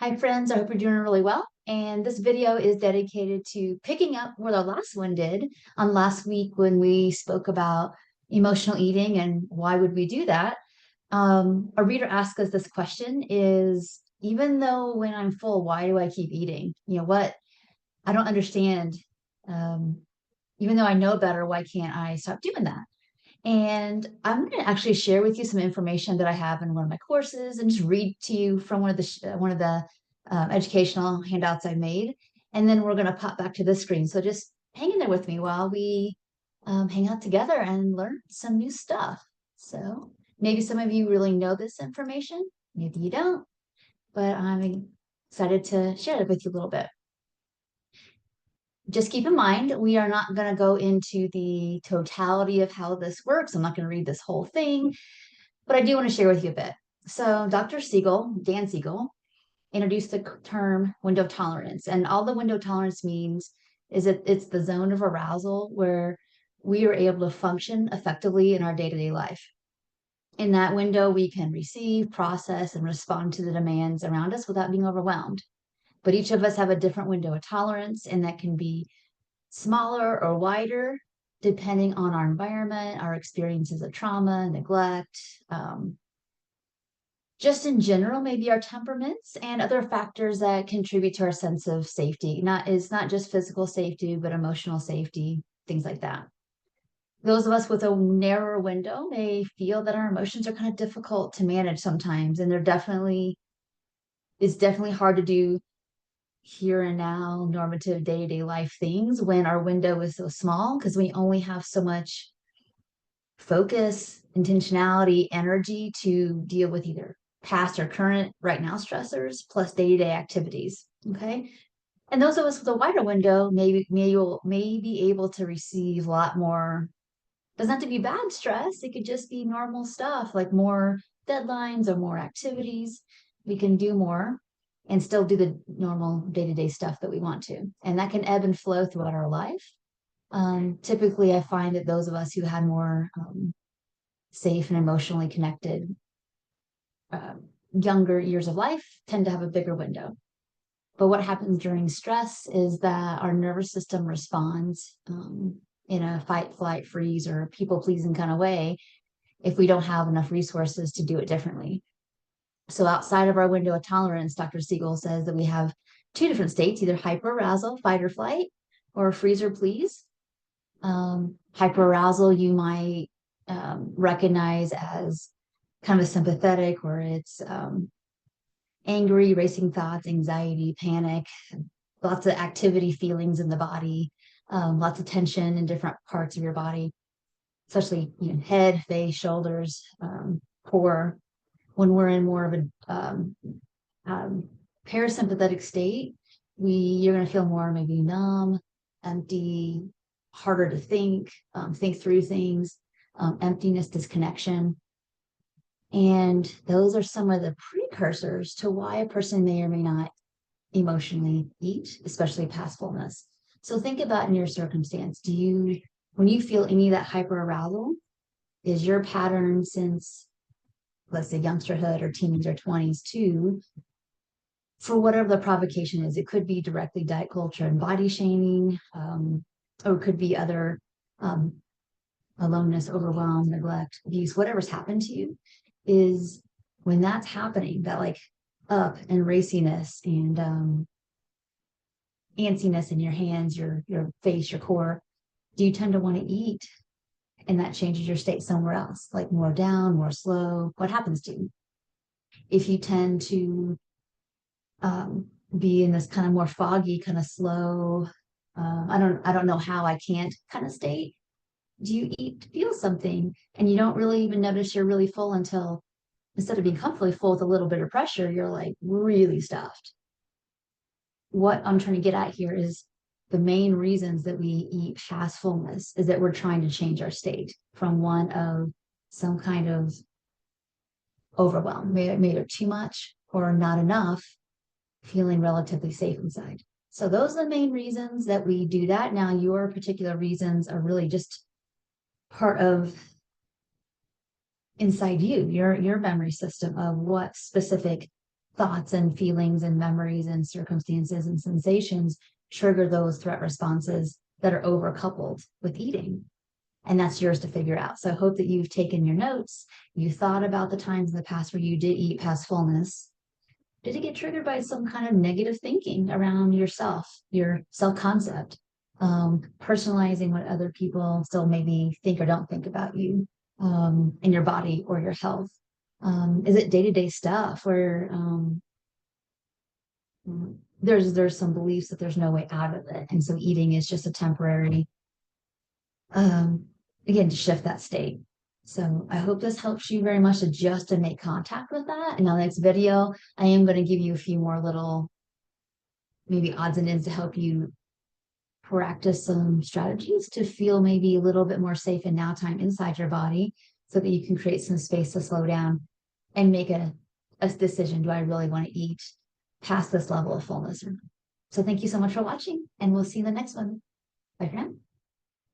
Hi friends, I hope you're doing really well. And this video is dedicated to picking up where the last one did on last week when we spoke about emotional eating and why would we do that. A reader asked us this question is, even though when I'm full, why do I keep eating? What? I don't understand. Um, Even though I know better, why can't I stop doing that? And I'm going to actually share with you some information that I have in one of my courses and just read to you from one of the educational handouts I made. And then we're going to pop back to this screen. So just hang in there with me while we hang out together and learn some new stuff. So maybe some of you really know this information, maybe you don't, but I'm excited to share it with you a little bit. Just keep in mind, we are not going to go into the totality of how this works. I'm not going to read this whole thing, but I do want to share with you a bit. So Dr. Siegel, Dan Siegel, introduced the term window tolerance. And all the window tolerance means is that it's the zone of arousal where we are able to function effectively in our day-to-day life. In that window, we can receive, process, and respond to the demands around us without being overwhelmed. But each of us have a different window of tolerance, and that can be smaller or wider depending on our environment, our experiences of trauma, neglect, just in general, maybe our temperaments and other factors that contribute to our sense of safety. It's not just physical safety, but emotional safety, things like that. Those of us with a narrower window may feel that our emotions are kind of difficult to manage sometimes, and it's definitely hard to do here and now normative day-to-day life things when our window is so small because we only have so much focus, intentionality, energy to deal with either past or current right now stressors plus day-to-day activities. Okay. And those of us with a wider window may be able to receive a lot more. Doesn't have to be bad stress. It could just be normal stuff like more deadlines or more activities. We can do more and still do the normal day-to-day stuff that we want to. And that can ebb and flow throughout our life. Typically, I find that those of us who had more safe and emotionally connected uh, younger years of life tend to have a bigger window. But what happens during stress is that our nervous system responds in a fight, flight, freeze, or people pleasing kind of way if we don't have enough resources to do it differently. So outside of our window of tolerance, Dr. Siegel says that we have two different states, either hyperarousal, fight or flight, or freeze or please. Hyperarousal, you might recognize as kind of sympathetic, where it's angry, racing thoughts, anxiety, panic, lots of activity feelings in the body, lots of tension in different parts of your body, especially head, face, shoulders, core. When we're in more of a parasympathetic state, you're going to feel more maybe numb, empty, harder to think through things, emptiness, disconnection. And those are some of the precursors to why a person may or may not emotionally eat, especially past fullness. So think about in your circumstance, when you feel any of that hyperarousal, is your pattern since, let's say, youngsterhood or teens or 20s too, for whatever the provocation is? It could be directly diet culture and body shaming, or it could be other aloneness, overwhelm, neglect, abuse, whatever's happened to you. Is when that's happening, that like up and raciness and antsiness in your hands, your face, your core, do you tend to want to eat? And that changes your state somewhere else, like more down, more slow. What happens to you? If you tend to be in this kind of more foggy, kind of slow, I don't know how I can't kind of state. Do you eat to feel something and you don't really even notice you're really full until instead of being comfortably full with a little bit of pressure, you're like really stuffed? What I'm trying to get at here is the main reasons that we eat past fullness is that we're trying to change our state from one of some kind of overwhelm, either too much or not enough, feeling relatively safe inside. So those are the main reasons that we do that. Now, your particular reasons are really just part of inside you, your memory system of what specific thoughts and feelings and memories and circumstances and sensations trigger those threat responses that are overcoupled with eating. And that's yours to figure out. So I hope that you've taken your notes. You thought about the times in the past where you did eat past fullness. Did it get triggered by some kind of negative thinking around yourself, your self-concept, personalizing what other people still maybe think or don't think about you, and your body or your health? Is it day-to-day stuff where there's some beliefs that there's no way out of it, and so eating is just a temporary, um, again, to shift that state. So I hope this helps you very much to make contact with that. In the next video, I am going to give you a few more little maybe odds and ends to help you practice some strategies to feel maybe a little bit more safe in now time inside your body, so that you can create some space to slow down and make a decision. Do I really want to eat past this level of fullness? So thank you so much for watching, and we'll see you in the next one. Bye for now.